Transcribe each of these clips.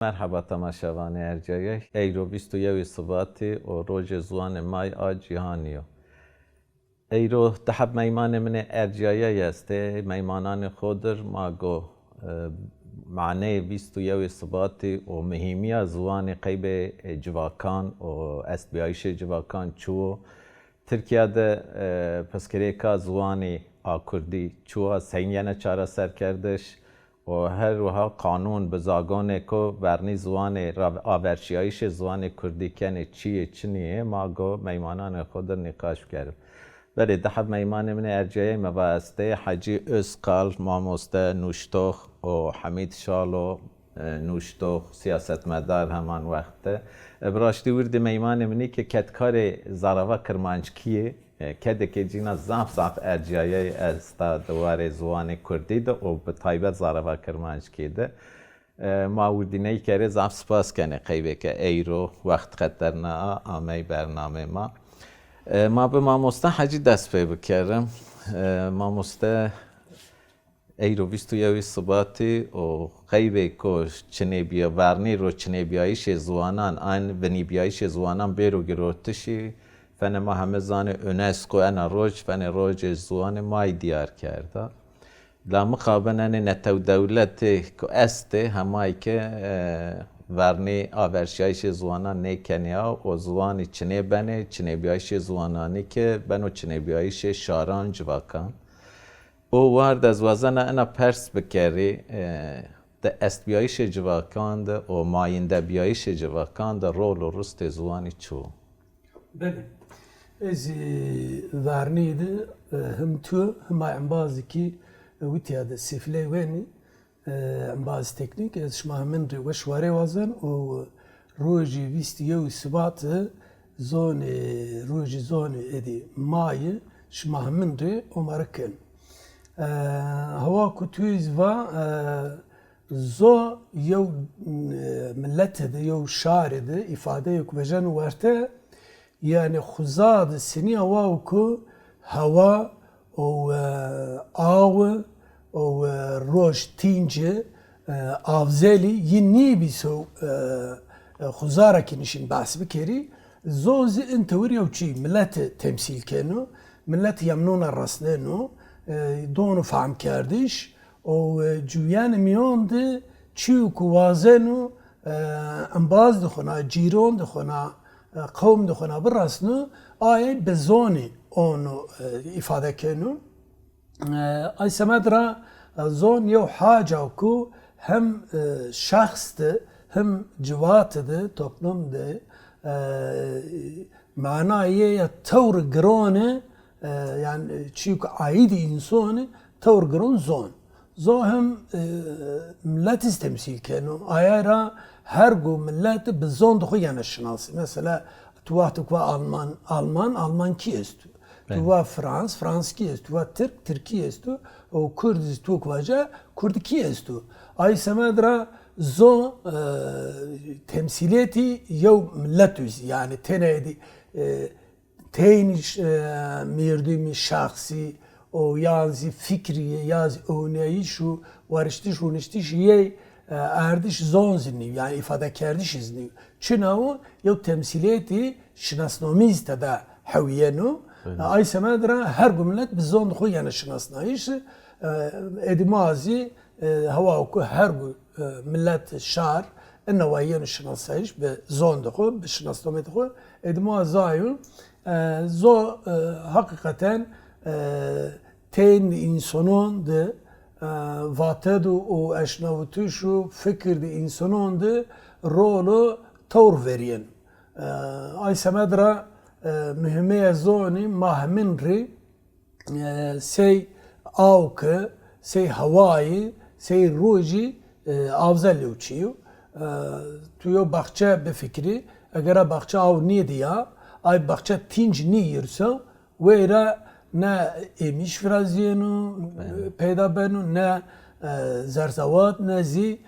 مرحبا تماشاوان ارجعی ایرو 21 سباتی و روز زوان مای جهانیو ایرو تحب میمان من ارجعی است میمانان خودر ماگو معنی 21 سباتی و مهمی زوان قیب جواکان و استبیایش جواکان چو ترکیه ده پسکریکا زوانی آکردی چو سینیانه چاره سر کردش و هر وها قانون بزاگانه کو ورنی زوان آورشیایش زوان کردی کنه چنیه ما گو میمانان خود نقاش کرد. ولی ده میمان من ارجعی مباسته حجی اسقال ماموسته نوشتوخ و حمید شالو نوشتوخ سیاست مدار همان وقته براشتی ورد میمان منی که کتکار زاراوا کرمانچکیه کده که جینا زاف ارجعی است دوار زوان کردی ده و به تایبت زاراوا کرمانچکی ده ما وردینه کره زاف سپاس کنه قیبه که ایرو وقت خطرنا آمی برنامه ما به ماموسته حجی دست پی بکرم ماموسته ایرو 21 سباتی و قیبه که چنه بیا ورنی رو چنه بیایش زوانان آن ونی بیایش زوانان بیرو گروتشی فن ما همه زان اونسکو انا روج فن روج زوان مای دیار کرده لا مقابل نتو دولت که است همایی که ورنی آورشیایش زوانان نیکنیا و زوانی چنه بنه چنه بیایش زوانانی که بنو چنه بیایش شاران جواکان او وارد از وزن انا پرس بکری ده است بیایش جواکان ده و ماینده بیایش جواکان ده رول و رست زوانی چو بله از ورنی ده هم تو هم انبازی که ویتیا ده سفله وینی انباز تکنیک از شما من رو وشواره وزن و روزی 21 سبات زون روزی زون ادی مای شما من رو امرکن هوا کتویز و زو یو ملت ده یو شعر ده ifade yok بجن ورته yani خزاد سنی هوا کو هوا و آو و روش تینجه آفزلی ینی بیسو خزاره که نشین بحث بکری زوز انتوری او چی ملت تمثیل کنو ملت یمنون رسننو دونو فهم کردش و جویان میان ده چیو کوازنو انباز دخونا جیرون دخونا قوم دخونا برسنو آیه بزونی اونو ifade کنو ay semedra zon yew haca ku hem şahs de hem civat de toplum de manayı ya tevr grone yani çünkü aidi insani tevr gron zon zo hem millet temsil kenu ayara her go millet bi zon de yani şinasi mesela tuvatuk ve Alman ki est تو فرانس کی است تو ترکی است و کرد تو کجا کرد کی است آی سمدرا زو تمثیلیتی یو ملتوز yani tenedi teyniş mirdimi şahsi o yazı fikriye yaz örneği şu varıştı şunişti ye erdiş zonzini yani ifade kerdiş izni çünkü yau temsiliyeti şinasnomiz da haviyenu ay semedra her millet bizon xo yani şinasnayış edmazi hava ku her millet şar envayen şinasayış be zon xo be şinasnomet xo edmazayu zo hakikaten ten insanın de vatedu o eşnavutuşu fikir de insanın de rolu tavır veriyen ay semedra mühime zoni mahminri sey avke sey havai sey ruji avzel uçiyo tuyo bahçe be fikri eğer bahçe av niye diya ay bahçe tinç ni yirsa ve ne emiş fraziyenu peyda benu ne zerzavat ne zi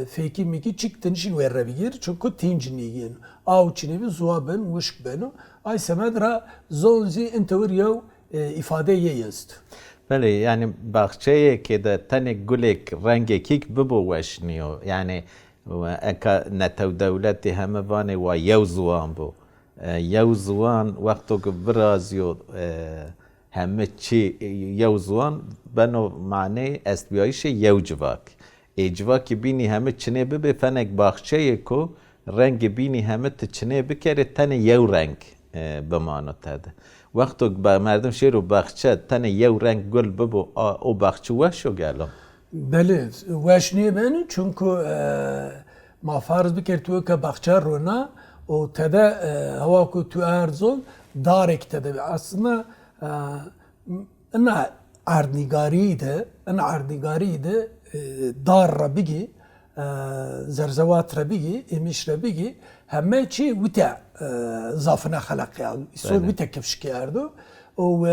feki miki çıktın için verrebilir çünkü tinç ni yin av çinevi zuwa ben vuşk benu ay semedra zonzi entoriyo ifadeye jest. بله یعنی بخشی که در تن گلک رنگ کیک ببو وشنیو یعنی و اکا نتو دولتی همه وانه و یو زوان بو یو زوان وقتو که برازیو همه چی یو زوان بنو معنی است بیایش یو جواک جواکی بینی همه چنه ببه فنک باخچه کو رنگ بینی همه تچنه بکره تن یو رنگ بمانو تده وقتو با مردم شیرو باخچه تن یو رنگ گل ببو او باخچه وشو گلو بله وش نیه بینی چونکو ما فرض بکر تو که باخچه رونا و تده هوا کو تو ارزون دارک تده aslında انا اردنگاری ده دار را بگی زرزوات را بگی امیش را بگی همه چی ویتا زافنا خلقی ایسور ویتا کفش کردو و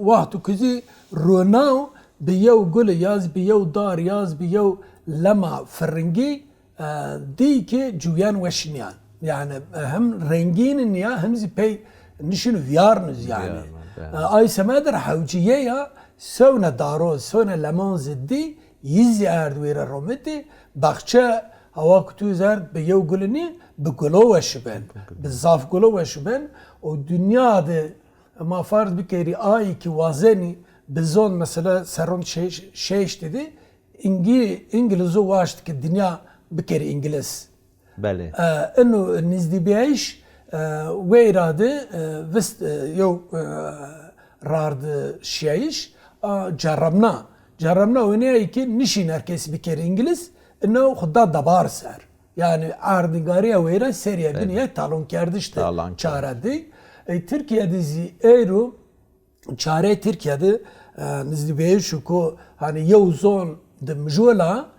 وقتو کزی روناو بیو گل یاز بیو دار یاز بیو لما فرنگی دی که جویان وشنیان yani hem renginin ya hem pey nişin viyarnız yani. Ay semader havciye ya sövne daro sövne lemon ziddi yizi erdvire rometi bakçe hava kutu zer be yev gulini be gulo veşben be zaf gulo veşben o dünyada ma farz bir kere ay ki vazeni bizon mesela seron şey dedi İngilizce vaşt ki dünya bir kere İngiliz. بله انه نزدي بيعيش ويرادي فست يو رارد شيعيش جربنا وينيا يكي نشين herkes bir kere İngiliz انه خدا دبار سر yani ardingariya ويرا سريا بنيه talon kerdi işte çaredi Türkiye'de euro çare Türkiye'de nizdi beyş ko hani yevzon de mjola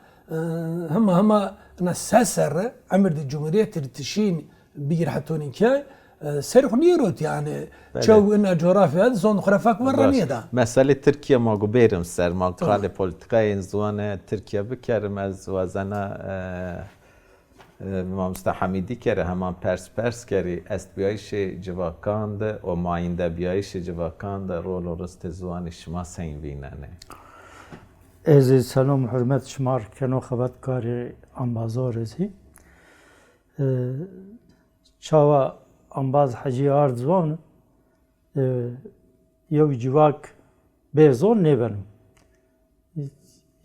هما أنا ساسر عمر دي الجمهورية ترتشين بيجر حتونين كاي سرخ نيروت يعني شو إن جغرافيا هذا زون خرافك مرة نيدا مسألة تركيا ما قبيرم سر ما قال بوليتيكاي زوان تركيا بكرم از وزنا ما مستحميدي كره همان پرس كري است بیایش جواکاند و ماینده بیایش جواکاند رول رست زوان شما سین ویننه از سلام حرمت شمار کنو خبرکار انبازار ازی چاوا انباز حجی آرزوان یو جواک بیزون نبنم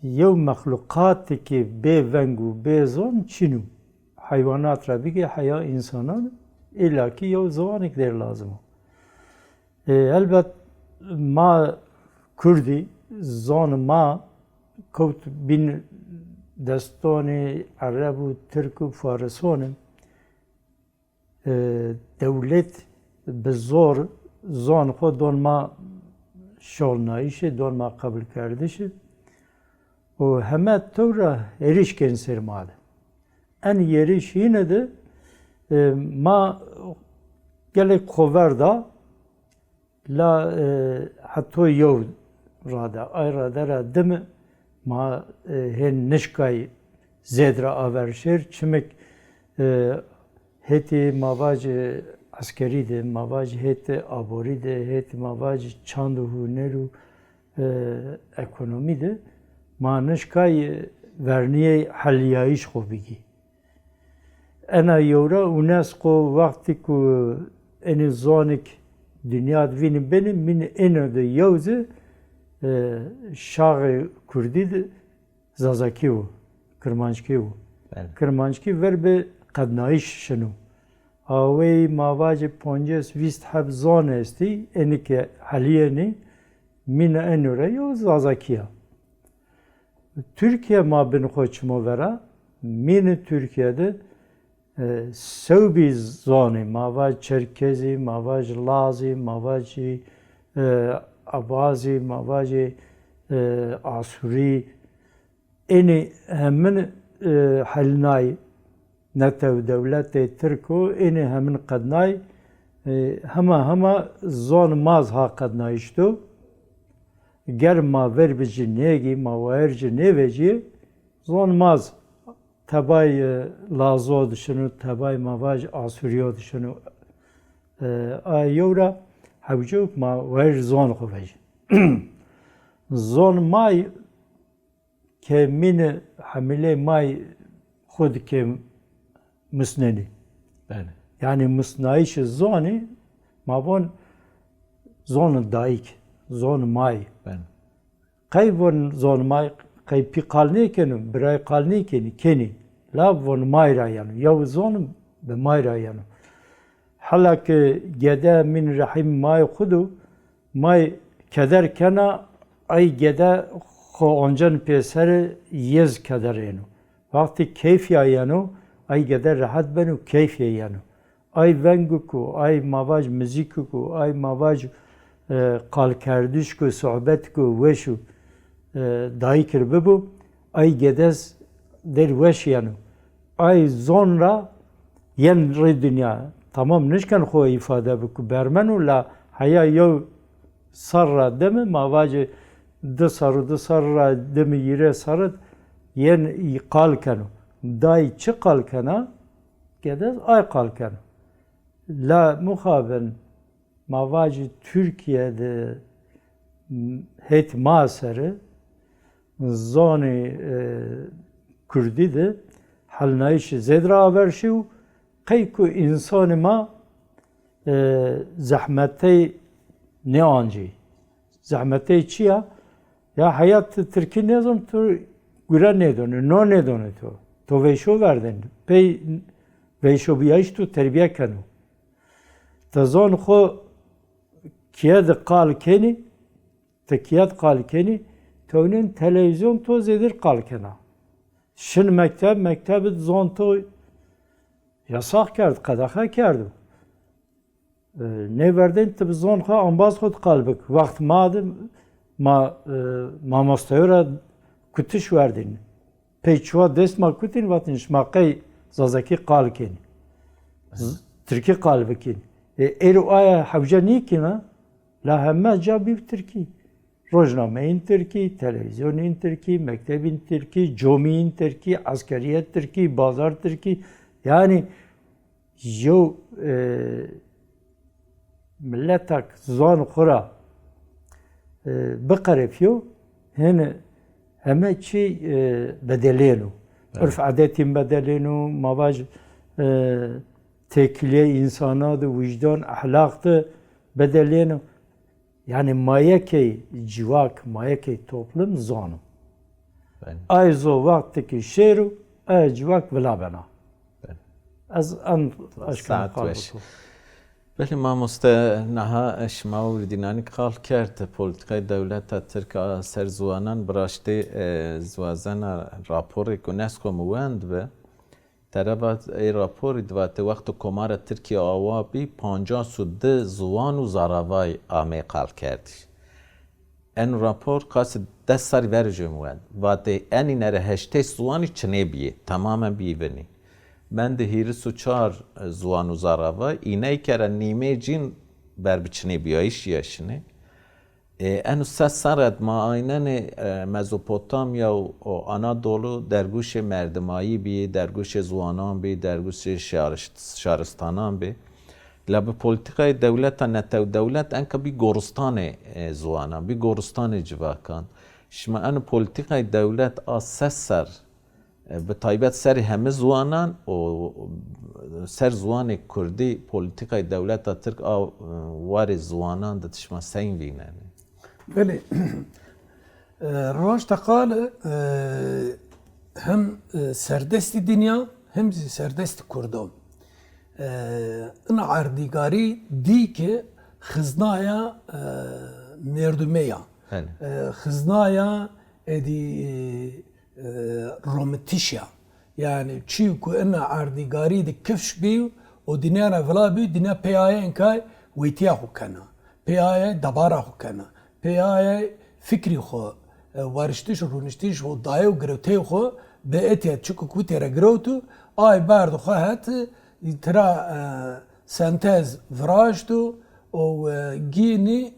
یو مخلوقاتی که بی ونگو بیزون چینو حیوانات را بگی حیا انسانان الا که یو زوانی که در لازمه البته ما کردی زون ما کوت بین دستان عرب و ترک و فارسان دولت به زور زان خود دون ما شالنایشه دون ما قبول کرده شه و همه طورا eriş کنسر ماده en yeriş yine de ma gelek koverda la hatta yov rada ay rada radım ma hen nişkay zedra averşer çimek heti mavaj askeri de mavaj heti abori de heti mavaj çandu huneru ekonomi de ma nişkay verniye haliyayiş khobigi ana yora UNESCO vakti ku en zonik dünya dvini benim min eno de yavze شاغ کردی زازاکی و کرمانشکی و کرمانشکی ور به قدنایش شنو آوی مواج پونجس ویست حب زان استی اینی که حالیه نی من انوره یا زازاکیه Türkiye ma bin koçmo vera min Türkiye'de sevbi zoni mavaj Çerkezi, mavaj Lazi, mavaj Abazi, mavaj Asuri eni hemen halnay netev devleti Türko eni hemen kadnay hema zon maz ha kadnayıştu ger ma ver bici negi ma verci ne veci zon maz tabay lazo dışını tabay mavaj Asuriyo dışını ayora havcuk ma ver zon koveci zon may ke min hamile may خود که مسننی بله yani مسنایش زانی مابون زون دایک زون مای بله قیبون زون مای قیب پی قالنی کنم برای قالنی کنی لا ون مای را یانو یا زون به مای را یانو حالا که گده من رحم مای خودو مای کدر کنا ای گده خو آنجان پیسر یز کدر اینو وقتی کیف یانو ای گده راحت بنو کیف یانو ای ونگو کو ای مواج موزیکو کو ای مواج قال کردش کو صحبت کو وشو دایی کر ببو ای گدز در وش یانو ای زون را ین ری دنیا tamam nişkan xo ifade bku bermenu la haya yo sarra deme mavacı de sarra deme yire sarıt yen qalkanu day çı qalkana gedez ay qalkanu la muhaben mavacı Türkiye'de het masarı zoni Kürdi de halnayış zedra haberşiu قیکو انسان ما زحمتی نه آنجی زحمتی چیه؟ یا حیات ترکی نیزم تو گره ندونه نه ندونه تو ویشو وردن پی ویشو بیایش تو تربیه کنو تزان خو کیاد قال کنی تکیاد قال کنی تونین تلویزیون تو زیدر قال کنا شن مکتب زان تو yasak kerdi, kadaka kerdi. Ne verdin televizyon ha ambaz khod qalbik. Vaqt madım ma mastayora kutiş verdin. Peçwa dest ma kutin vatin şmaqay zazaki qalkin. Türkiye qalbikin. Ero aya havjani kina la hemma cabi Türkiye. Rojnameyin Türkiye, televizyonin Türkiye, mektebin Türkiye, comiyin Türkiye, askeriyet Türkiye, bazar Türkiye. Yani جو ملتك زان خورا بقرفيو هنا هما شيء بدلينو عرف عاداتهم بدلينو مواج تكلية إنسانات وجدان أخلاق بدلينو يعني ما يكي جواك ما يكي توبلم زانو أيزو وقتك شيرو أي جواك بلا بنا از ان اشکال قالبکو بله ما نها اشماو دینانی قال کرد پولیتیکای دولت ترک سر زوانان براشته زوازن راپور یونسکو موند به طرفت ای راپور دوات وقت کمار ترکیه آوا بی 52 زوان و زاراوای آمی قال کردش ان راپور قاس 10 سال ورجه موند واته انی نره هشته زوانی چنه بیه تماما بیونی من de hirisu çar zuanu zarava iney kere nime cin berbiçine biayiş yaşını enu ses sarat ma aynen Mezopotamya o Anadolu derguş merdimayı bi derguş zuanan bi derguş şaristanan bi la bi politikayı devleta netev devlet enka bir goristane zuanan bir goristane civakan şimdi enu politikayı devlet as ses sar به تایبەت سەری هەموو زوانان و سەر زوانی کوردی پۆلیتیکای دەولەتە ترک واری زوانان دەتشمە سەین بینن. بله راش تقال هم سردستی دنیا هم سردستی کردم. این عردیگاری دی که خزنایا مردمیه خزنایا ادی رومتیشیا yani çiğ ku ena ardigari de kefş biu o dinara vela biu dina paya enkay wetiya hukana paya dabara hukana paya fikri xo variştiş runiştiş o dayo grevte xo be etiya çiku ku tera grevtu ay bardu xahat tra sentez vrajtu o gini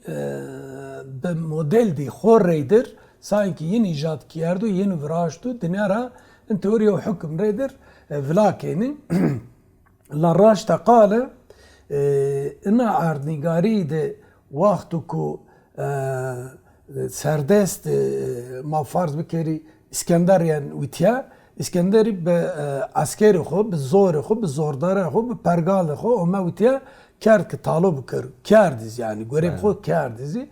be model di xorreydir sanki yeni icat kiyerdu, yeni virajdu, dinara in teoriya hüküm reydir, vlakeni la rajta qale ina ardnigari de vaktu ku serdest ma farz bikeri İskenderiyen vitya اسکندری به عسکری خو به زور خو به زوردار خو به پرگال خو و موتیا کرد که طالب کرد کردیز yani görev خو کردیزی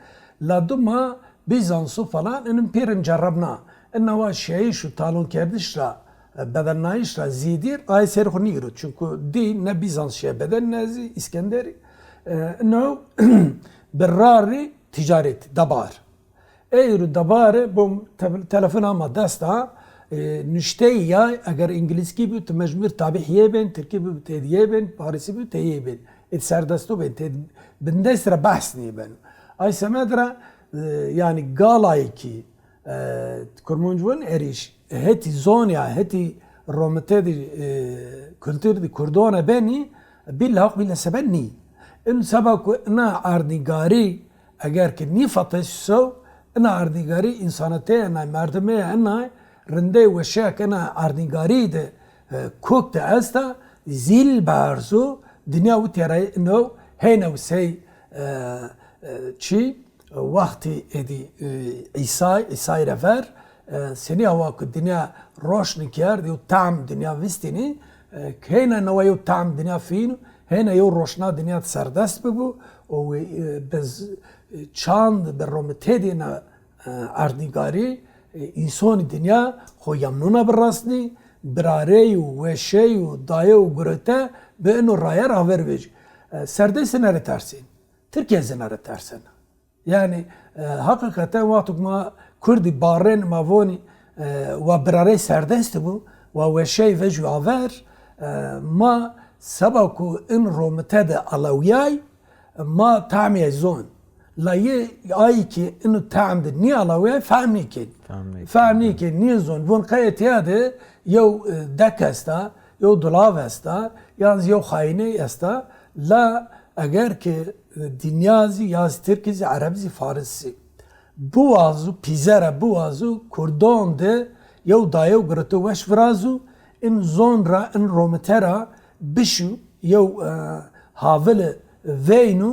لادو ما بیزانسو falan انم پیرن جربنا انه وا şeyi şu talon kerdiş ra bedennayiş ra zidir ay seri xo nigro çünkü di ne Bizans şey beden nezi İskenderi انه براری ticaret dabar eğri dabar bu telefon ama desta nüştey ya eğer İngiliz gibi tu mecbur tabihiye ben Türkiye bi tediye ben Parisi bi tediye ben et serdasto ben bindesra bahsni ben ay semedra yani galay ki kurmunjun eriş heti zonya heti romete kültür di kurdona beni billah billah sebenni in sabak na ardigari eğer ki ni fatesso na ardigari insanate na merdeme na rende ve şak na ardigari de kokte asta zil barzo dünya u teray no hena say çi vakti edi İsa refer seni hava ku dünya roşni kerdi u tam dünya vistini hena no yo tam dünya fin hena yo roşna dünya serdast bu o bez çand be rometedina ardigari insani dünya xo yamnuna berasni براریو و شیو دایو گرته به اینو رای را وروج سردست نره ترسین ترکیه زناره ترسن yani hakikaten vakti ma Kurdi barren mavoni ve برای سردست bu ve şey ve juaver ma sabaku in romete de alawiyay ma tamiye zon la ye ay ki inu tamd ni alawiyay fahmi ki ni zon bun kayet yade يو دك استا يو دلاف استا ياز يو خاينه استا لا اگر که دنیازی یاز ترکیزی عربزی فارسی بوازو پیزره بوازو کردان ده يو دایو گرتو وش فرازو ان زون را ان رومترا بشو يو هاول وينو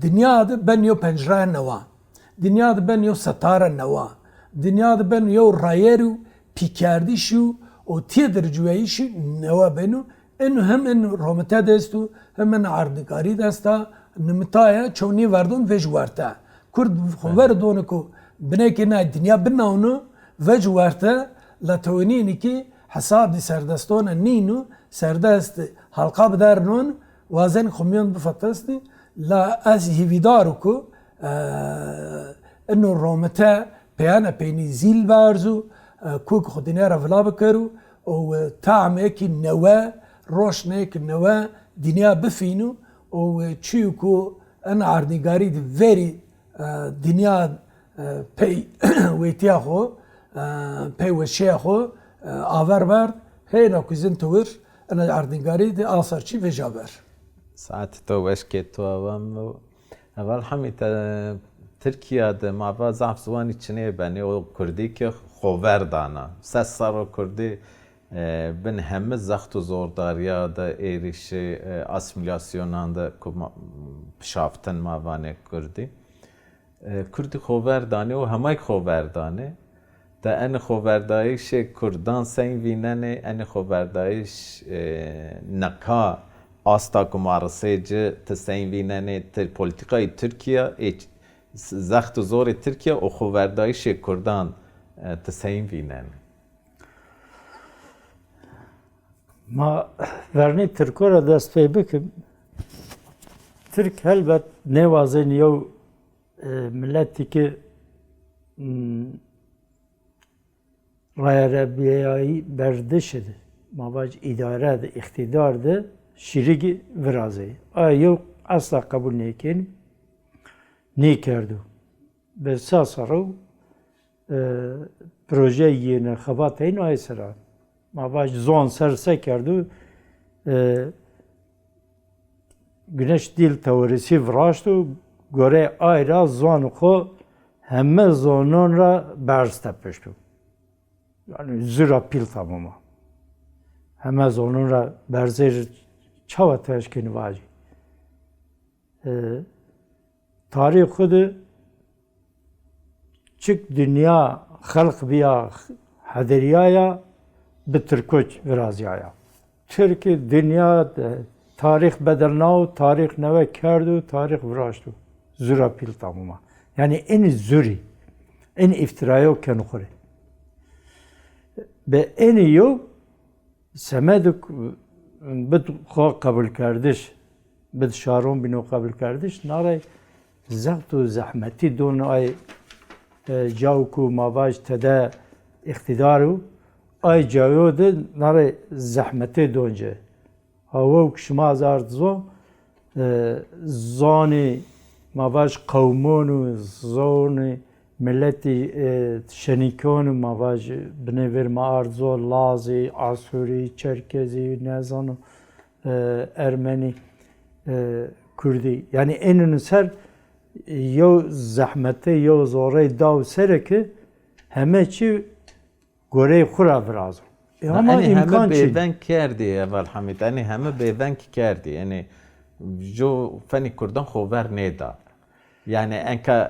دنیا ده بن يو پنجره نوا دنیا ده بن يو ستاره نوا دنیا ده بن يو رایرو پیکردی شو o tiedrcüyişi neva benu en hem en romete destu hem en ardikari desta nimitaya çoni verdun vejwarta kurd verdun ko bneki na dünya binna onu vejwarta la toynini ki hasab di serdastona ninu serdast halqa bedarnun wazen khumyon bifatasti la az hividaru ko enno romete peyana peyni zil barzu کوک خودینه را ولا بکرو و تعمه کی نوا روشنه کی نوا دنیا بفینو و چیو کو ان عردیگاری دی وری دنیا پی ویتیا خو پی وشیا خو آور برد هینا کزین تور ان عردیگاری دی آثار چی و جابر ساعت تو وشکی تو اول حمید ترکیه ده معبا ضعف زوانی چنه بنی و کردی که خووردانا سس سارو کردی بن همه زخت و زورداریا ده ایریش اسیمیلاسیونان ده پشافتن ماوانه کردی کردی خووردانه و همه خووردانه ده ان خووردایش کردان سین ویننه ان خووردایش نکا آستا کمارسه جه تسین ویننه تر پولیتیکای ترکیه زخت و زور ترکیه و خووردایش کردان تسین وینن ما verni Türkora dest pê bikim Türk helbet nevazên yew milletî rayerabiyayî berdiş idi mavac idare de iktidar de şirîgî virazê ay yew asla kabul nekin nekerdu be sasaro proje yine xabatayın ay sıra mavac zon serse kerdu güneş dil teorisi vraştu göre ayra zon xo hemme zonon ra berz tepiştu yani zira pil tamama hemme zonon ra berzer çava teşkini vaci tarih xudu çık dünya xalq biya haderiyaya به ترکوچ ورازیایا ترک دنیا تاریخ بدلنا و تاریخ نوه کرد و تاریخ وراشت و زورا پیل تماما یعنی این زوری این افترایو کنو خوره به این یو سمد بد خواه قبول کردش بد شارون بینو قبول کردش ناره زغط و زحمتی دون آی جاوکو مواج تدا اقتدارو آی جاوو ده ناره زحمتی دونجه هاو کشما زارد زانی مواج قومون و زانی ملتی شنیکون مواج بنویر ما ارزو لازی آسوری چرکزی نزانو ارمنی کردی یعنی اینون سر یو زحمته یو زوره داو سره که همه چی گوره خورا برازو اما همه بیون کردی اول حمید یعنی همه بیون کردی یعنی جو فنی کردن خوبر نیدا یعنی انکه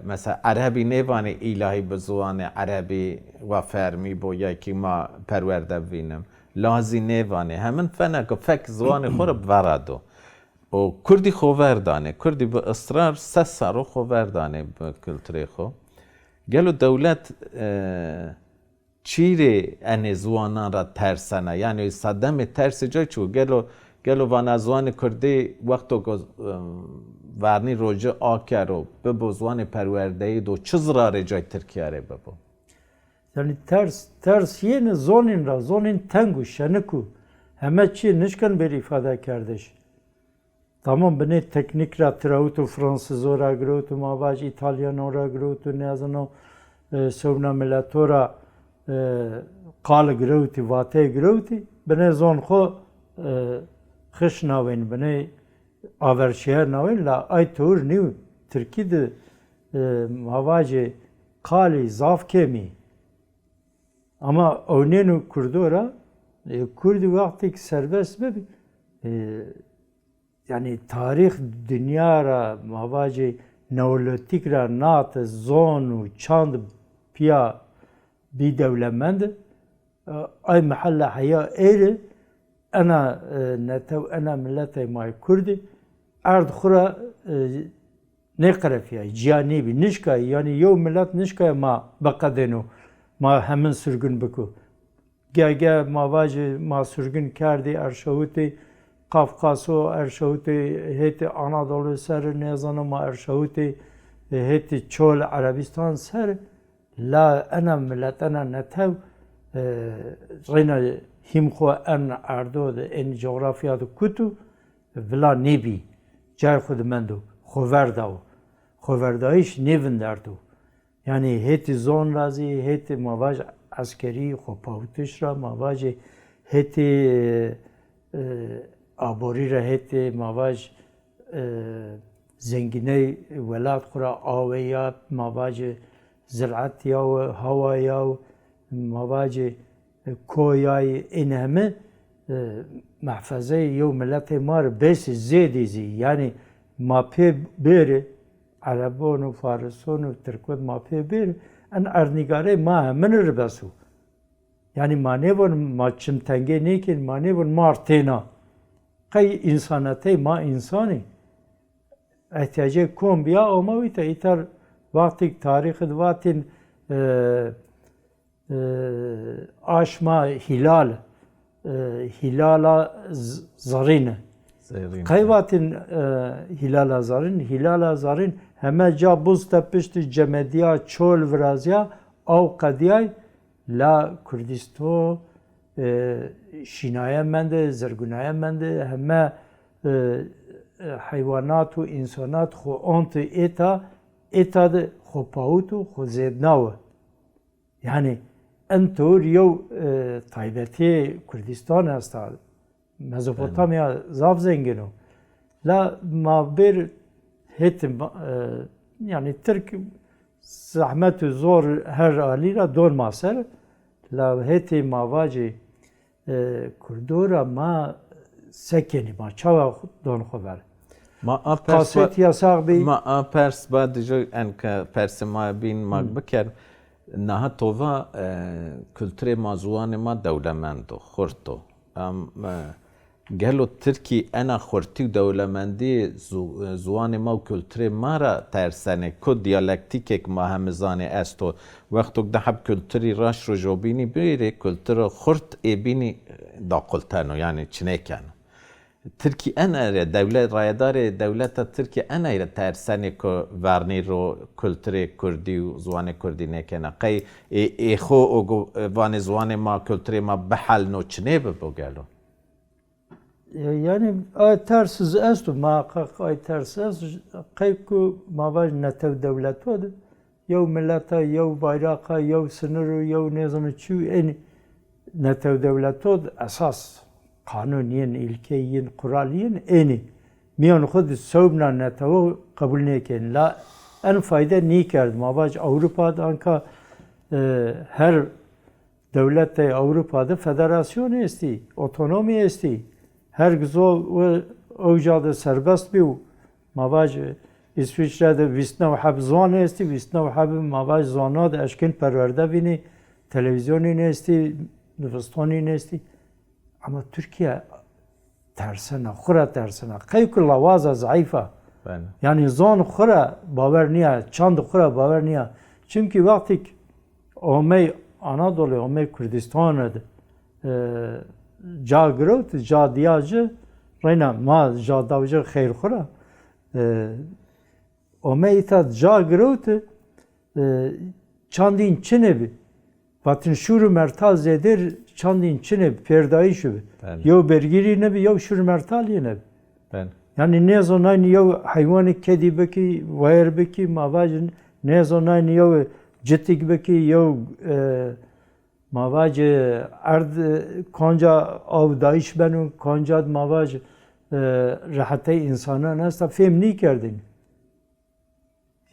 مثلا عربی نیوانی الهی بزوان عربی و فرمی بو یکی ما پرورده بینم لازی نیوانی همین فنه که فک زوان خور بوردو و کردی خوبردانه کردی به اصرار سسارو خوبردانه به کلتری خو گلو دولت چیره ان زوانان را ترسنه یعنی صدم ترس جای چو گلو وان زوان کردی وقتو ورنی روجه آکرو به بزوان پرورده دو چه زراره جای ترکیه ره ببو یعنی ترس یه زونین را زونین تنگو شنکو همه چی نشکن بر ifade کردش tamam beni teknik ra trautu fransızı ra grotu mavaj İtalyan ra grotu ne azano sovna melatora qal grotu vate grotu beni zon xo خش ناوین بنی آورشیار ناوین لا ای تور نیو ترکی ده مواجه قالی زاف کمی اما اونینو کردورا کردی وقتی که سربست ببی yani tarih dünya ra mavaji neolitik ra nat zonu çand piya bi devlemend ay mahalla haya eri ana netev ana millete may kurdi ard khura ne qarafiya ciyani bi nişka yani yo millet nişka ma baqadenu ma hemen sürgün biku ge mavaji ma sürgün kerdi erşavuti Kafkaso erşavuti heti Anadolu ser nezanıma erşavuti heti çol Arabistan ser la ana millet ana netev rina himxo en ardo de en coğrafya de kutu vla nebi cay khud mendo khoverdaish nevin derdo yani heti zon razi heti mavaj askeri khopavtish ra mavaj heti abori ra heti mavaj zengine velat khura aweya mavaj ziraat ya hava ya mavaj کویای این همه محفظه یو ملت ما رو بس زیدیزی یعنی ما پی بره عربان و فارسان و ترکوت ما پی بره ان ارنگاره ما همه رو بسو یعنی ما نیون ما چمتنگه نیکن ما نیون مارتینا قی انسانته ما انسانی احتیاجه کن بیا اوموی تا ایتر وقتی تاریخ دواتین آشما hilala zarine. Kayvatin hilala zarin heme ca buz tepişti cemediya çol vrazya av kadiyay la Kurdisto şinaya mende zergunaya mende heme hayvanat و insanat خو انت eta de خو pautu خو zednav yani انطور یو تایبتی کردستان است مزوپوتامیا زاف زنگینو لا ما بر هت yani Türk zahmet zor her alira don maser la heti mavaji kurdora ma sekeni ma çava don khobar ما قاصد یا ساق بی ما پرس بعد جو انک پرس ما بین ماگ بکر نها تووا کلتر ما زوان ما دولمندو خورتو ام گلو ترکی انا خورتی و دولمندی زوان ما و کلتر ما را ترسنه که دیالکتیک ما همزانه استو وقتو ده حب کلتری راش رو جو بینی بیره کلتر خورت ای بینی دا قلتانو یعنی چنه کنو ترکی انا دولت رایدار دولت ترکی انا ترسنه که ورنی رو کلتر کردی و زوان کردی نکنه قی ای خو وان زوان ما کلتر ما بحل نو چنه ببو گلو Yani ay tersiz estu muhakkak ay tersiz kayku mavaj netev devlet vardı. Yav millete, yav bayrağa, yav sınırı, yav nezanı çu en netev devlet vardı. Esas kanuniyen, ilkeyin, kuraliyen eni. Miyan khud savbna netev kabul neken. La en fayda ni kerdi. Mavaj Avrupa'da anka her devlette Avrupa'da federasyon esti, otonomi esti. Her güzel ve ocağı serbest bir mavaj İsviçre'de visna ve hab zan esti, visna ve hab mavaj zanad eşkin perverde bini, televizyonu esti, nüfustani esti. Ama Türkiye tersine, khura tersine. Kaykul lavaza zayıfa. Yani zan khura baver niye, çand khura baver niye. Çünkü vaktik Omey Anadolu, Omey Kürdistan'da جا گروت جا دیاجه رینا ما جا داوجه خیر خورا امیتا جا گروت چندین چنه بی وقتی شور مرتال زدر چندین چنه پردایی شو بی یو برگیری نبی یو شور مرتالی نبی yani ne zonay niyo hayvanı kedi beki vayer beki mavajın ne zonay niyo ciddi beki yo مواج ارد کنجا آودایش بنو کنجا مواج راحته انسانان است فهم نی کردین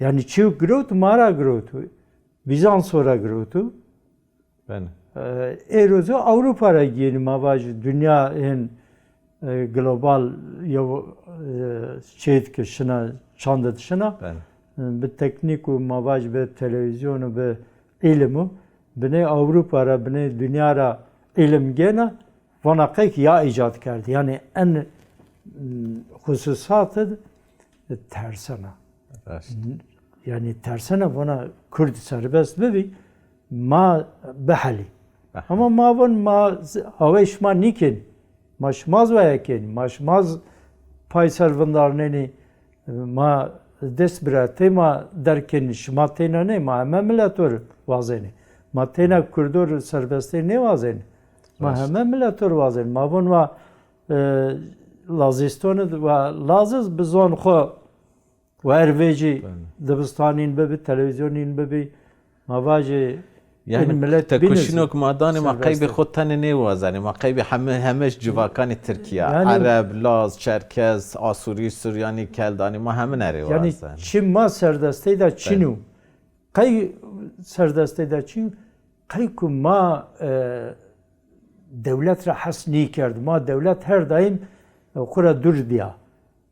yani çiğ growth mara growth Bizans sonra growth ben erozu Avrupa'ya yeni mavaj dünya en global ya şeyt ki şuna çandı dışına bir teknik ve mavaj ve televizyonu ve ilmi bine Avrupa'ya, bine dünyaya ilim gene vanakayk ya icat kerdi. Yani en hususatı tersine. Yani tersine bana Kürt serbest bebi ma behali. Ama ma von ma haveş ma nikin. Maşmaz ve yakin. Maşmaz pay servandarneni ma desbrate ma derken şmatena ne ma memletor vazeni. ما تینا کردور سربسته نیوازن ما همه ملتور وازن ما بون و لازستون و لازز بزن خو و ارویجی دبستانین ببی تلویزیونین ببی ما واجه yani millet tekuşinok madani ma qaybi khudtan نیوازن ما qaybi همش جواکان Türkiye Arap Laz Çerkez Asuri Süryani Keldani ma همه نیوازن yani Çin ma serdeste de Çinu kay serdeste de Çin kayku ma devlet rahas ni kerdi ma devlet her daim kura dur diya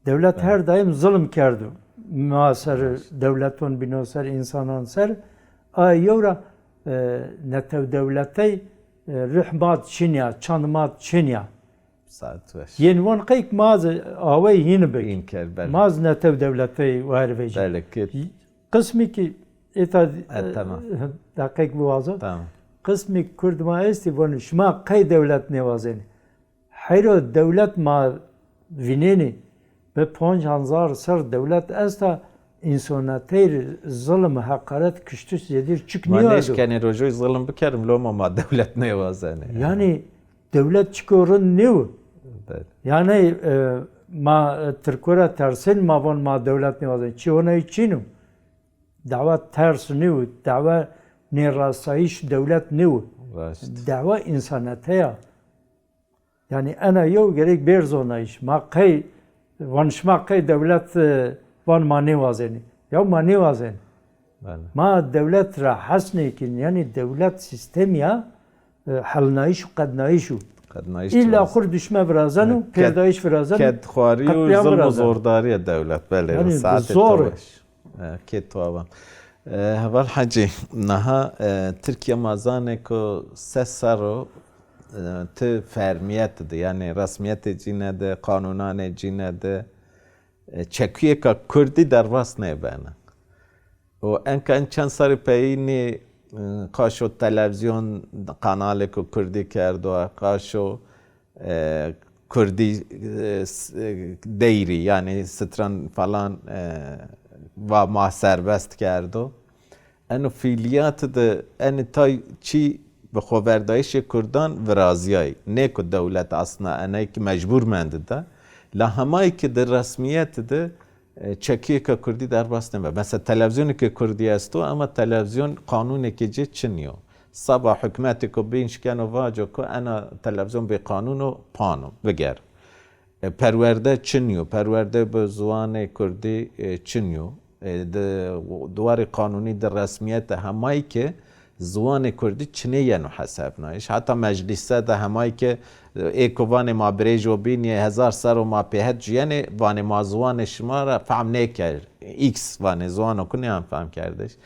devlet her daim zulüm kerdi ma ser devleton bino ser insanan ser ay yora netev devletey rihmat Çinya çanmat Çinya saat ver yen von kayk maz avay yine be imker maz netev devletey var veci belki kısmı ki eta tamam dakik buazı tamam kısmı Kürt ma esti von şma kay devlet nevazeni hayro devlet ma vineni ve 5000 ser devlet esta insanateyr zulm hakaret küştüs yedir çıkmıyor. Ma neşkeni rojoy zulm bikerim loma ma devlet nevazeni. Yani devlet çıkorun ne? Yani ma Türkora tersin ma von ma devlet nevazeni. Çi ona içinu. Dava ters ne? Dava ne rasayiş devlet ne? Dava insanataya. Yani ana yok gerek bir zonayış. Ma kay vanşma kay devlet van mani vazeni. Ya mani vazeni. Ma devlet ra hasnekin yani devlet sistem ya halnayış kadnayışu. İlla kur düşme birazanu, perdayış birazanu. Ked khwari u zulm zordari devlet bele. Yani zor. Ked tuava. هوال حجی نها ترکیه مازانه که سه سرو ت فرمیت ده یعنی رسمیت جینه ده قانونان جینه ده چکیه که کردی در راست نبینه و انکن چند سری پیینی قاشو تلویزیون قنالی که کردی کرد و قاشو کردی دیری یعنی ستران فلان و ما سربست کرد انو فعالیت ده ان تای چی به خبردایش کردان و رازیای نه که دولت اصلا انای که مجبور منده ده لحمایی که در رسمیت ده چکیه که کردی در باست نمه مثلا تلویزیونی که کردی است اما تلویزیون قانونی که جه چنیو صبح حکمتی که بینش کنو واجو که انا تلویزیون به قانونو پانو بگر پرورده چنیو پرورده به زوان کردی چنیو دوار قانونی در رسمیت همایی که زوان کردی چنه یعنی حساب نایش حتی مجلسه ده همایی که ایکوان ما بریج و بینی 1000 سر و ما پیهد یعنی وان ما زوان شما را فهم نکرد ایکس وان زوان رو کنی هم فهم کردش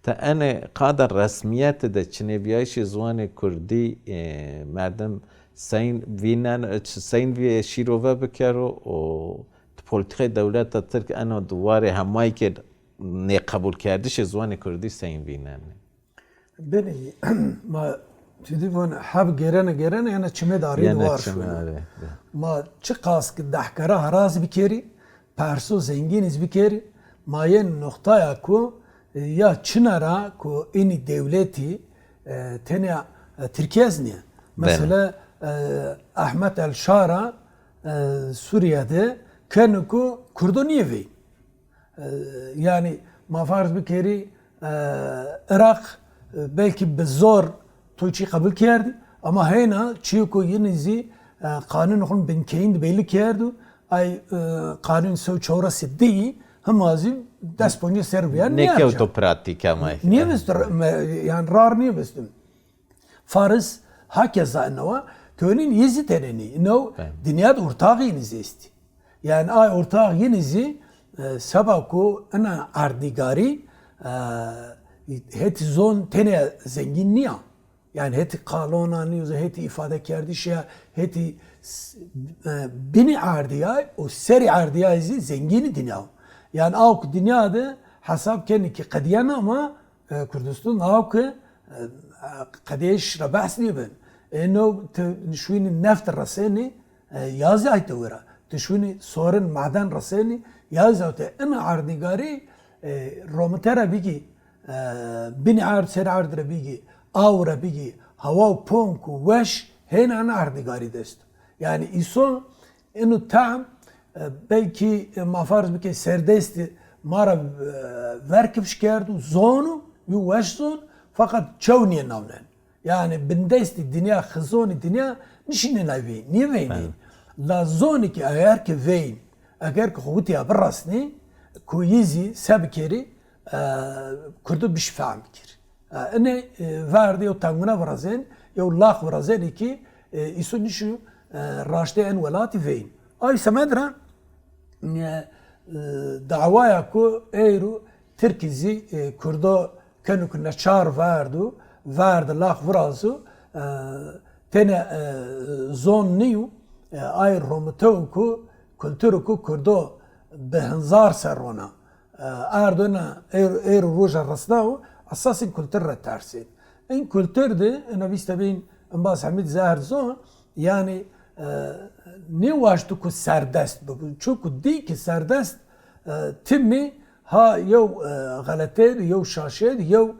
تا ان قادر رسمیت ده چنه بیایش زوان کردی مردم سین وینن سین وی شیروه بکرو و پولیتیک دولت ترک انا دوار همایی که نه قبول کردش زوان کردی سین وینن بني ما تديفون حب جيرنا يعني چمه داري دوار شو ما چه قاس که دحکره هراز بکری پرسو زنگین از بکری ما یه نقطه کو یا چنرا کو اینی دولتی تنیا ترکیه از نیه مثلا احمد الشارع سوریه'de کنو کو کردونیه وی yani ما فرض بکری Irak belki bezor تویچی قبول کردی اما هینا چیو کو ینیزی قانون خون بنکین بیلی کردو ای قانون سو چورا سدی هم ازی دست پونی سربیان نه که تو پراتیکا مای niye bistr yani rar niye bistr Fars hakeza enva tönün yizi teneni no dünyada ortağı yenizi isti yani ay ortağı yenizi sabako ana ardigari heti zon tene zengin niye yani heti kanunani yüzü heti ifade kerdi şey heti bini ardiya o seri ardiya izi zengini dünya yani avk dünyada hesap kendi ki kadiyana ama Kürdistan avk قديش ربحسني بن انه تشويني النفط الرساني يازي اي تورا تشويني صورن معدن رساني يازي انا عردنگاري رومترا بيجي بني عرض سر عرض بيجي اورا بيجي هوا بونك وش هنا انا عردنگاري دست يعني ايسو انه تعم belki مافارز بكي سردست مارا verkefş kerdu zonu yu weş zon fakat çavniye navnen. Yani bindesti dünya khizoni dünya nişine navin. Niye veyin? La zoni ki eğer ki veyin. Eğer ki huti abrasni kuyizi sebkeri kurdu biş fahm kir. Ene vardı o tanguna vrazen yo laq vrazen ki isu nişu raşte en velati veyin. Ay semedra davaya ku eyru Türkizi kurdo كانوا كنا شار واردو وارد لاخ فرازو تنا زون نيو اي رومتوكو كولتوركو كردو بهنزار سرونا اردنا اير روجا رسناو اساسا كولتر تارسين ان كولتر دي انا بيستبين انباس حميد زاهر زون يعني ني واشتو كو سردست چوكو دي كي سردست تمي ha yow galeteydi, yow şaşeydi, yow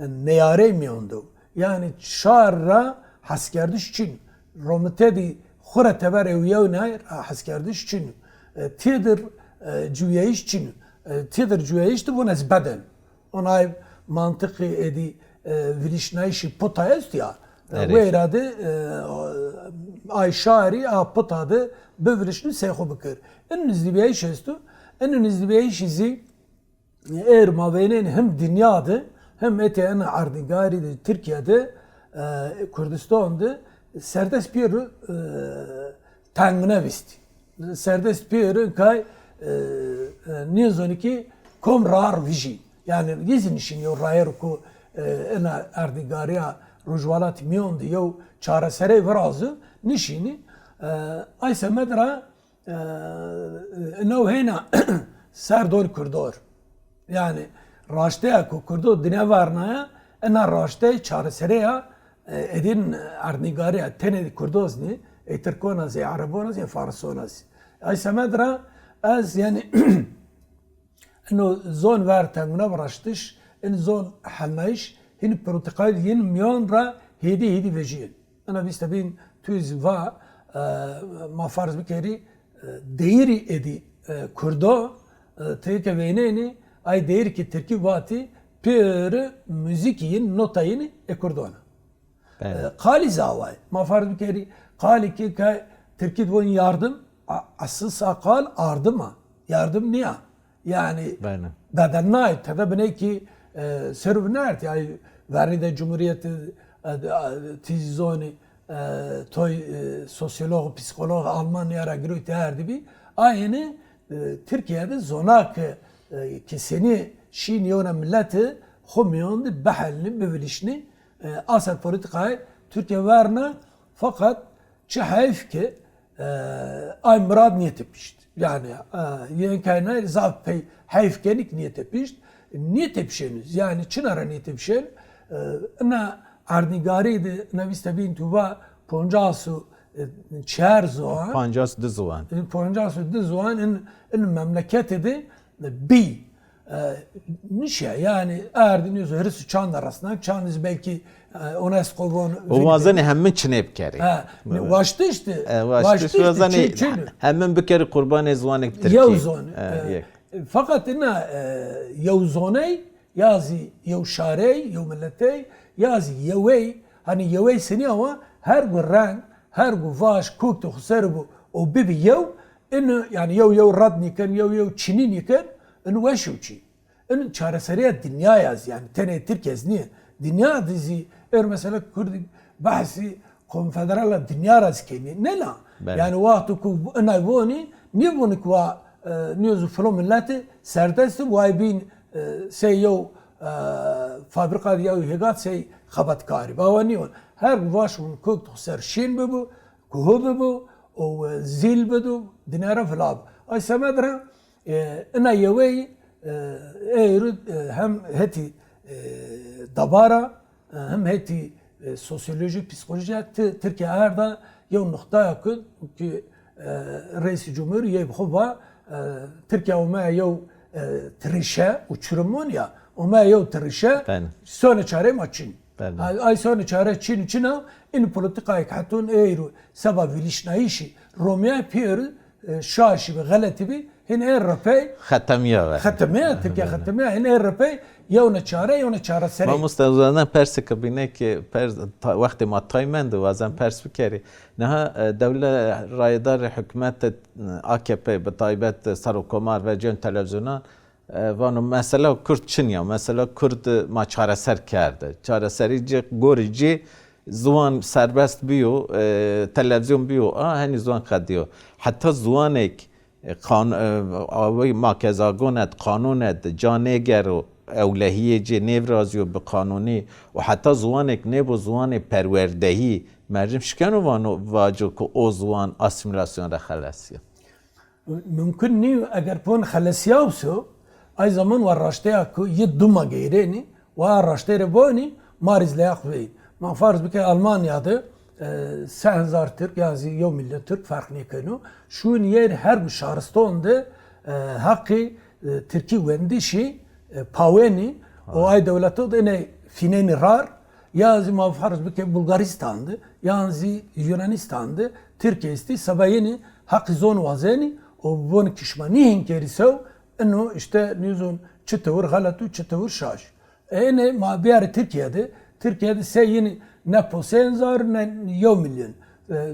neyare miyondu. Yani şarra haskerdiş için rometedi xura teber ev yow nayr haskerdiş için tidir cüyeyiş için tidir cüyeyişti bu nes beden. Onay mantıklı edi vilişnayşi potayest ya. Ve irade ay şari a potadı bövrişni seyxu bikir. En nizdibiyeyiş estu. En nizdibiyeyiş izi eğer mavenen hem dünyada hem eten ardingari de Türkiye'de Kürdistan'da serbest bir tangına visti. Serbest bir kay nizoni ki komrar viji. yani gizin işin yo rayer ku ena erdigariya rujvalat miyon diyo çaresere vrazı nişini ayse medra no hena serdon kurdor yani raşteya ku kurdo dine varnaya ena raşte çaresere edin erdigariya tene kurdozni eterkona ze arabona ze farsona ayse medra az yani انه زون وارتن ونبرشتش ان زون حلنايش هن بروتوكول ين ميون را هيدي فيجين انا بيستبين توز va ما فرض بكري ديري ادي كردو تيك وينيني اي ديري كي تركي واتي بير موزيكين نوتاين اكردونا قالي زاواي ما فرض بكري قالي كي تركي دون yardım asıl sakal ardıma yardım niye yani dadanay tabi ne ki servnert yani veride cumhuriyeti tizoni toy sosyolog psikolog Almanya'ya giriyor derdi bir aynı Türkiye'de zonak ki seni şin yona milleti homyon bahalni bevilişni asal politikayı Türkiye verna fakat çahayf ki ay murad niyet etmişti. Yani yeni kaynağı zaf pey hayf genik niyet etmişti. Niyet etmişeniz yani çınara niyet etmişen na arnigariydi na vistabin tuva poncasu çer zoğan Pancas Dizuan. Poncasu dizuan in memleketi bi nişe yani erdiniz hırsı çan arasında çanız belki UNESCO O vazani hemen çinep keri. Vaştı işte. Vaştı vazani hemen bir kere kurban ezvanek Türkiye. Yavzon. Fakat ina yavzoney yazı yavşarey yavmilletey yazı yavey hani yavey seni ama her gün renk her gün vaş kuktu xserbu o bibi yav inu yani yav radniken yav çininiken inu veşuçi. inu çareseriye dünya yaz yani tene Türkiye niye? Dünya dizi mesela Kurdi bahsi konfederala dünya razkeni ne la? Yani vakti ku ina voni niye voni ku niyozu falan milleti serdesti vay bin seyo fabrika diye hegat sey xabatkari. Bavani her vaşun kuk xser şin bebu kuhu bebu o zil bedu dinara flab. Ay semedra ina yevi hem heti dabara hem heti sosyoloji, psikoloji Türkiye her da yev nokta yakın ki reis cumhur yev xuba Türkiye oma yev trişe uçurumun ya oma yev trişe sonra çare maçın. Ay sonra çare Çin Çin'a in politikayı hatun eyru sabah vilişnayişi Romya piyer şaşı ve galati bi hin Avrupa ختمیه Türkiye ختمیه hin Avrupa یونه چاره سری. ما مستوزانه پرس کبینه که پرس وقتی ما تایمند و ازم پرس بکری نه دوله رایدار حکومت AKP به تایبت سروکمار و جن تلویزیونان وانو مثلا کرد چنیا مثلا کرد ما چاره سر کرده چاره سری جی گوریجی زوان سربست بیو تلویزیون بیو هنی زوان خدیو حتی زوانک ما کزاگونت قانونت جانگر و اولهیه جه نیو رازیو به قانونی و حتی زوانک نیو زوان پروردهی مرجم شکنو وانو واجو که او زوان اسیمیلاسیون را خلصیه ممکن نیو اگر پون خلصیه بسو ای زمان و راشته که یه دوما گیرینی و راشته رو بانی ماریز لیاق بید ما فرض بکه Almanya'da 3000 Türk yazı 1 milyon Türk fark ne konu şu yer her bir şahıstonda hakkı Türkiye vendişi paveni o ay devleti de ne fineni rar yazı ma farz bike Bulgaristan'da yazı Yunanistan'da Türkiye isti sabayeni hakkı zon vazeni o bon kişmani hinkerisev eno işte nizun çıtavur galatu çıtavur şaş ene ma bir Türkiye'de seyini ne posenzar ne 1 milyon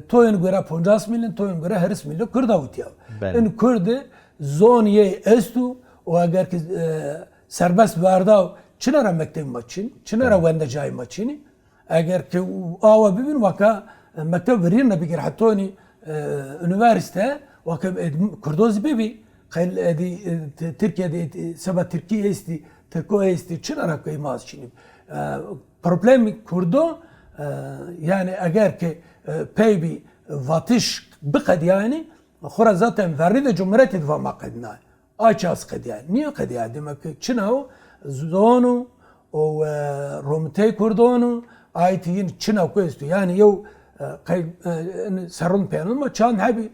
toyun göre 50 milyon toyun göre her milyon Kürda utiya en Kürde zoniye estu o eğer ki serbest varda çınara mektep maçın çınara vende cay maçını eğer ki ava bibin vaka mektep verirne bigir hatoni üniversite vaka Kürdoz bibi قال ادي تركيا دي سبا تركيا استي ترکو ایستی چه نرکوی ماز چینی پروبلمی کردو yani eğer ki peybi vatış bıqed yani xura zaten verri de cumhuriyeti dva maqedna aças qed yani niye qed yani demek ki Çinav zonu o romtey kurdonu aytiyin Çinav koystu yani yo serun penal ma çan habi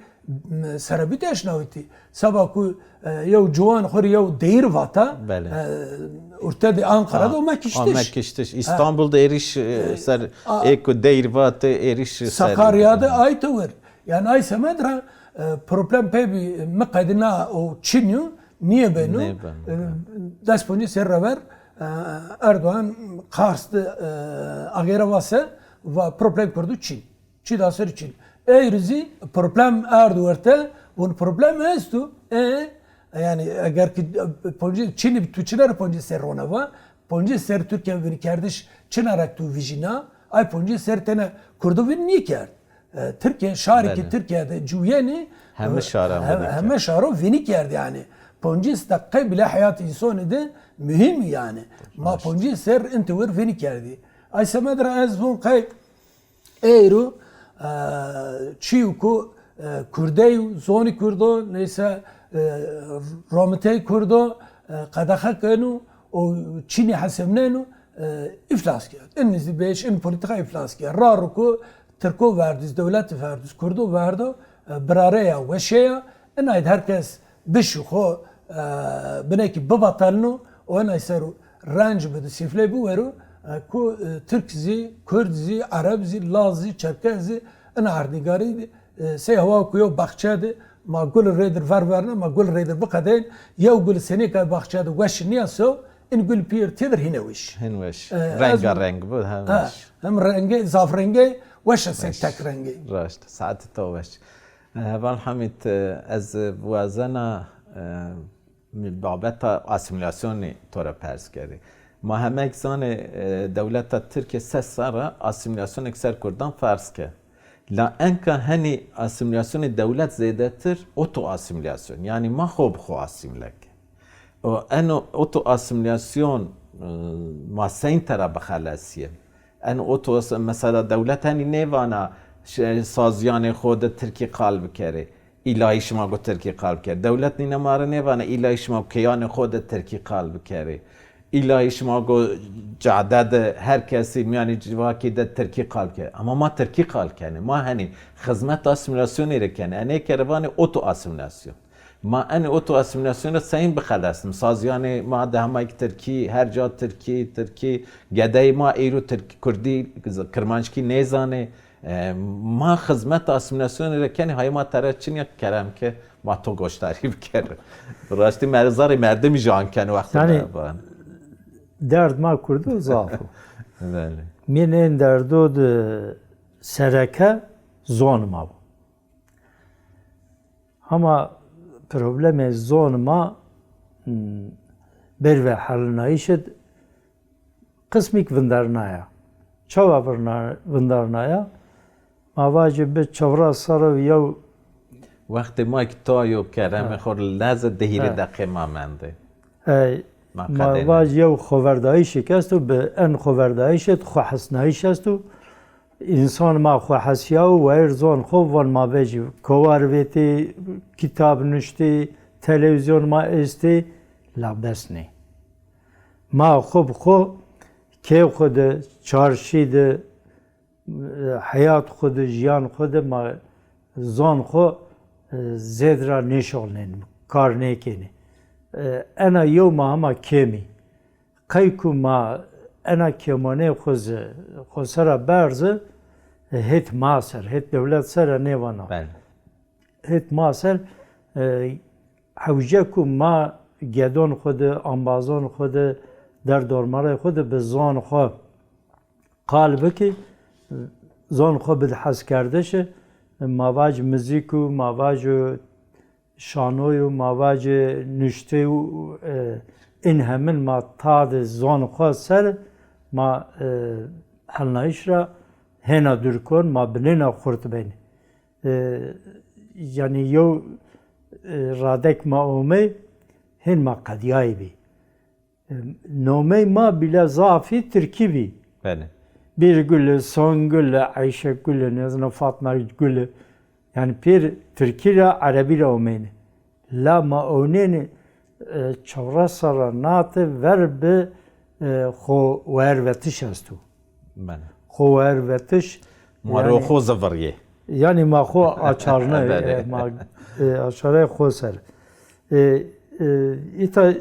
serabit eşnaviti sabah ku yo juan xur yo deyir vata ortada Ankara'da o mekiştiş. Mekiştiş. İstanbul'da eriş ser eko deyirvatı eriş Sakarya'da aytı var. Yani ay semedra problem pebi mekadina o Çinyo niye benu desponji serraver Erdoğan Kars'ta agera vase ve problem kurdu Çin. Çin da ser Çin. Eyrizi problem Erdoğan'ta bu problem estu yani eğer ki Çin'i bir Çin'e ponji ser ronava ponji ser Türkiye bir kardeş Çin arak tu vijina ay ponji ser tane kurdu bir niye kar Türkiye şariki Türkiye'de cüyeni hem şaro vini kardı yani ponji dakika bile hayat insanı da mühim yani ma ponji ser intuvur vini kardı ay semedra az bun kay eyru çiuku Kurdeyu zoni kurdo neyse Rometey kurdo qadaxa kanu o Çin'i hasebnenu iflas kert. Ennizi beş en politika iflas kert. Raruku Türko verdiz, devlet verdiz, kurdo verdo brareya ve şeya enayd herkes bişu xo bineki babatalnu o enayseru ranj bide sifle bu veru ku Türkzi, Kurdzi, Arabzi, Lazzi, Çerkezi ena ardigari سه هوا کویو باغچه ده ما گل ریدر ورورنه ما گل ریدر بقدین یا گل سنی که باغچه ده وش نیاسو این گل پیر تیدر هنوش رنگ بود هم رنگی زاف رنگی وش سن تک رنگی راست ساعت تو وش وان حمید از وازنا بابت اسیمیلاسیونی طور پرس کردی ما همه اکسان دولت ترکیه سه ساره اسیمیلاسیون اکثر کردن فرض کرد La enka hani asimilasyon devlet zedetir oto asimilasyon yani ma خوب خو asimilek o eno oto asimilasyon ma sein tara bxalasiye en oto mesela devlet hani nevana sazyan خود Türkiye qalb kere ilahi şma go Türkiye qalb kere devlet ni nemare nevana ilahi şma kiyan خود Türkiye qalb kere ilahi şma go cadad herkesi yani civaki de Türkiye qalb kere ama ma Türkiye qalb kere ma hani hizmet asimilasyonu erken ene kervani oto asimilasyon ma ene oto asimilasyonu sayın bxalasım sazyan ma dehma Türkiye her ca Türkiye gedey ma ero Türkiye Kurdi Kırmançki nezane ما خدمت اسیمیلاسیون رکنی های ما ترچین یک کلم که ما تو گوشتاری بکره راستی مرزاری مردمی جان کنه وقتی بان درد ما کردو زافو من این دردو سرکه زون ما bu ama problem zon ma bir ve halnayışed kısmik vindarnaya çava vindarnaya مواجب به چورا سر و یو وقتی ما که تایو کرم خور لحظه دهیر دقیقه ما منده مواج یو خوردایی شکست و به ان خوردایی شد خو حسنایی شست و انسان ما خو حسیا و ارزان خوب وان ما بجی کوار بیتی کتاب نشتی تلویزیون ما استی لابس نی ما خوب خو که خود چارشی ده hayat خود جیان خود ما زان خو زدرا نشالن کار نکنی انا یوم ما کمی کیکو ما انا کمانه خو سر برز هت ماسر هت دولت سر نیوانا هت ماسر حوجه کو ما گدان خود انبازان خود در دارماره خود به زان خو قالب کی زان خو به حس کرده شه مواج موزیک و مواج شانوی و مواج نشته و این همین ما تاد زان خو سر ما حلنایش را هنا دور کن ما بنینا خورد بین یعنی یو رادک ما اومه هن ما قدیایی بی نامه ما بلا ضعفی ترکیبی بله bir gülü, son gülü, Ayşe gülü, nezna Fatma gülü. Yani bir Türkiye Arabi omeni. La ma oneni çavra sara natı ver be xo vervetiş astu. بله Xo vervetiş مارو خو زفریه yani ma xo açarına بله. ma açarı xo ser. İta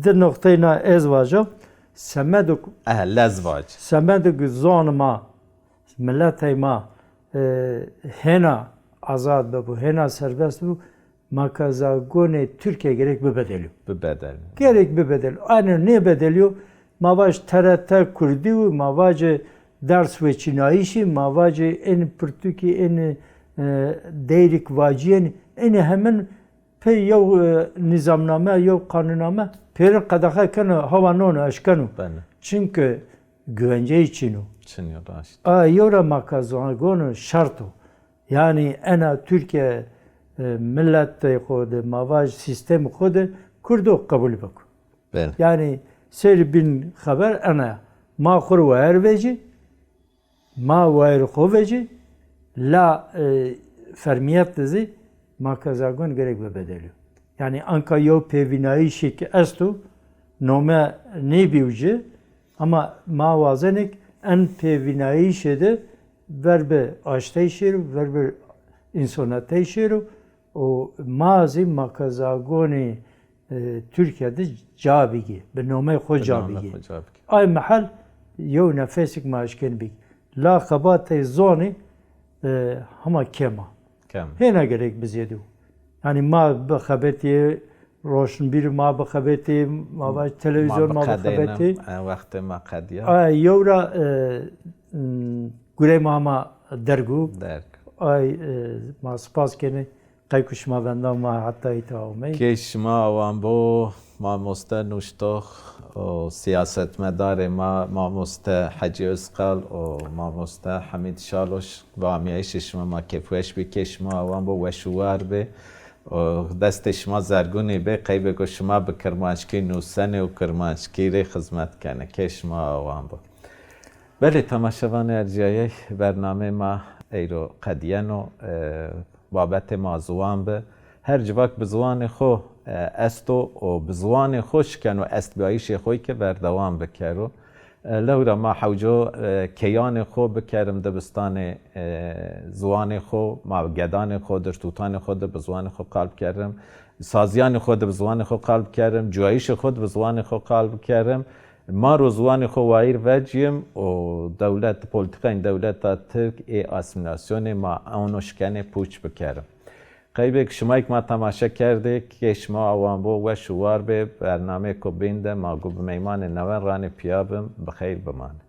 dir noktayına ez vacım. Semeduk لزواج Semeduk zanıma milletey ma hena azad be bu hena serbest bu makazagone Türkiye gerek bir bedeli. ببدل Gerek bir bedel. Aynı ne bedeliyor? Mavaş TRT Kurdi ve mavaş ders ve çinayişi mavaş en Türkiye en değrik vaciyen en hemen pe yav nizamname yav kanunname per kadaha kanı havanonu aşkanu. بله Çünkü güvence için o. چنین راشد Yora makazagonu şartı. Yani ana Türkiye millette kodu mavaş sistemi kodu Kurdu kabul bak. بله Yani seri bin haber ana ma khur ve erveci ma ve erveci la fermiyet dizi ma kazagon gerek ve bedeli. Yani anka yo pevinayı şik estu nome ne biuji ama ma vazenik en pevinayı şede verbe aştay şir verbe insonatay şir o mazi makazagoni Türkiye'de cabigi, bir nome xo cabigi. Ay mahal yo nefesik maaşken big. La khabate zoni hama kema. کم Hena gerek biz yedu. Yani ma bekhabeti roşn bir ma bekhabeti ma baş televizyon ma bekhabeti. وقت ما قدیا Ay yora gure mama dergu. درک Ay ma spas kene qaykuşma benden ma hatta itaumey. کشما وان بو ما مست نوشتخ و سیاست مدار ما مست حجی اسقال و ما مست حمید شالوش و امیایش شما ما کفوش بی کشما وان بو وشوار بی و دست شما زرگونی بی قیبه که شما به کرمانشکی نوسنه و کرمانشکی ری خدمت کنه کشما وان بو بله تماشاوان ارجایی برنامه ما ایرو قدیانو بابت موضوعان به هر جواک به زبان خو استو و به زبان خوش کن و است بیایش خوی که بردوام بکرو لورا ما حوجو کیان خو بکرم دبستان زبان خو ما گدان خو درتوتان خود به زبان خو قلب کردم سازیان خود به زبان خو قلب کردم جوایش خود به زبان خو قلب کردم ما رو زبان خو وایر وجیم و دولت پولیتیکای دولت ترک ای اسیمیلاسیون ما اونوشکن پوچ بکرم قیبه که شما یک ما تماشا کرده که شما اوان بو و شوار به برنامه کو بینده ما گو به میمان نوان ران پیابم بخیر بمانه